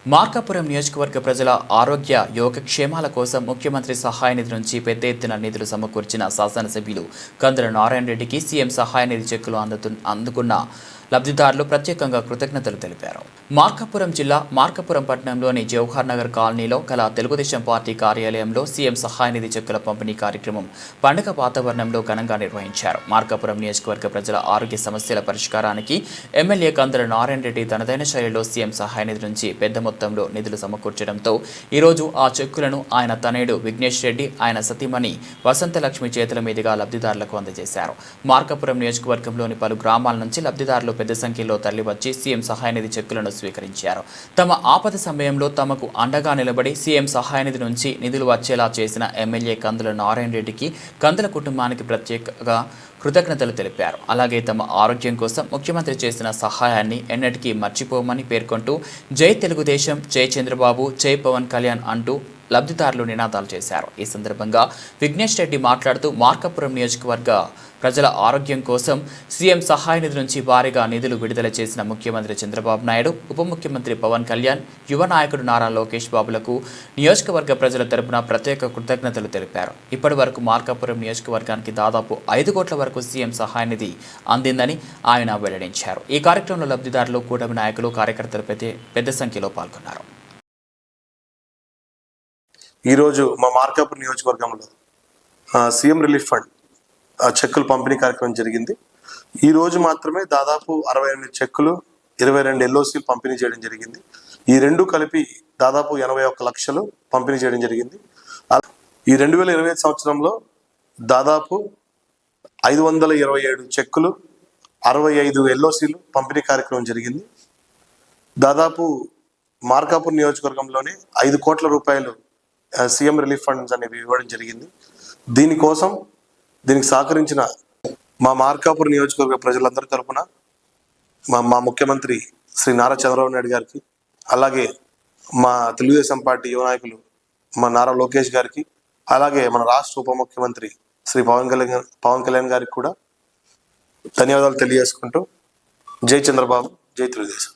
మార్కాపురం నియోజకవర్గ ప్రజల ఆరోగ్య యోగక్షేమాల కోసం ముఖ్యమంత్రి సహాయ నిధి నుంచి పెద్ద ఎత్తున నిధులు సమకూర్చిన శాసనసభ్యులు కందుల నారాయణ రెడ్డికి సీఎం సహాయ నిధి చెక్కులు అందుకున్న లబ్ధిదారులు ప్రత్యేకంగా కృతజ్ఞతలు తెలిపారు. మార్కాపురం జిల్లా మార్కాపురం పట్టణంలోని జవహర్ నగర్ కాలనీలో గల తెలుగుదేశం పార్టీ కార్యాలయంలో సీఎం సహాయ నిధి చెక్కుల పంపిణీ కార్యక్రమం పండుగ వాతావరణంలో ఘనంగా నిర్వహించారు. మార్కాపురం నియోజకవర్గ ప్రజల ఆరోగ్య సమస్యల పరిష్కారానికి ఎమ్మెల్యే కందుల నారాయణ రెడ్డి తనదైన శైలిలో సీఎం సహాయ నిధి నుంచి పెద్ద మొత్తంలో నిధులు సమకూర్చడంతో ఈరోజు ఆ చెక్కులను ఆయన తనయుడు విఘ్నేష్ రెడ్డి, ఆయన సతీమణి వసంతలక్ష్మి చేతుల మీదుగా లబ్ధిదారులకు అందజేశారు. మార్కాపురం నియోజకవర్గంలోని పలు గ్రామాల నుంచి లబ్ధిదారులు పెద్ద సంఖ్యలో తరలివచ్చి సీఎం సహాయ నిధి చెక్కులను స్వీకరించారు. తమ ఆపద సమయంలో తమకు అండగా నిలబడి సీఎం సహాయ నిధి నుంచి నిధులు వచ్చేలా చేసిన ఎమ్మెల్యే కందుల నారాయణ రెడ్డికి, కందుల కుటుంబానికి ప్రత్యేకంగా కృతజ్ఞతలు తెలిపారు. అలాగే తమ ఆరోగ్యం కోసం ముఖ్యమంత్రి చేసిన సహాయాన్ని ఎన్నటికీ మర్చిపోమని పేర్కొంటూ జై తెలుగుదేశం, జై చంద్రబాబు, జై పవన్ కళ్యాణ్ అంటూ లబ్ధిదారులు నినాదాలు చేశారు. ఈ సందర్భంగా విఘ్నేష్ రెడ్డి మాట్లాడుతూ మార్కాపురం నియోజకవర్గ ప్రజల ఆరోగ్యం కోసం సీఎం సహాయ నిధి నుంచి భారీగా నిధులు విడుదల చేసిన ముఖ్యమంత్రి చంద్రబాబు నాయుడు, ఉప ముఖ్యమంత్రి పవన్ కళ్యాణ్, యువ నాయకుడు నారా లోకేష్ బాబులకు నియోజకవర్గ ప్రజల తరపున ప్రత్యేక కృతజ్ఞతలు తెలిపారు. ఇప్పటి వరకు మార్కాపురం నియోజకవర్గానికి దాదాపు 5 కోట్ల వరకు సీఎం సహాయ నిధి అందిందని ఆయన వెల్లడించారు. ఈ కార్యక్రమంలో లబ్ధిదారులు, కూటమి నాయకులు, కార్యకర్తలు పెద్ద సంఖ్యలో పాల్గొన్నారు. ఈరోజు మా మార్కాపురం నియోజకవర్గంలో సీఎం రిలీఫ్ ఫండ్ చెక్కులు పంపిణీ కార్యక్రమం జరిగింది. ఈ రోజు మాత్రమే దాదాపు 68 చెక్కులు, 22 ఎల్ఓసీలు పంపిణీ చేయడం జరిగింది. ఈ రెండు కలిపి దాదాపు 81 లక్షలు పంపిణీ చేయడం జరిగింది. ఈ 2025 సంవత్సరంలో దాదాపు 527 చెక్కులు, 65 ఎల్ఓసీలు పంపిణీ కార్యక్రమం జరిగింది. దాదాపు మార్కాపురం నియోజకవర్గంలోనే 5 కోట్ల రూపాయలు సీఎం రిలీఫ్ ఫండ్స్ అనేవి ఇవ్వడం జరిగింది. దీనికి సహకరించిన మా మార్కాపురం నియోజకవర్గ ప్రజలందరి తరఫున మా ముఖ్యమంత్రి శ్రీ నారా చంద్రబాబు నాయుడు గారికి, అలాగే మా తెలుగుదేశం పార్టీ యువ నాయకులు మా నారా లోకేష్ గారికి, అలాగే మన రాష్ట్ర ఉప ముఖ్యమంత్రి శ్రీ పవన్ కళ్యాణ్ గారికి కూడా ధన్యవాదాలు తెలియజేసుకుంటూ జై చంద్రబాబు, జై తెలుగుదేశం.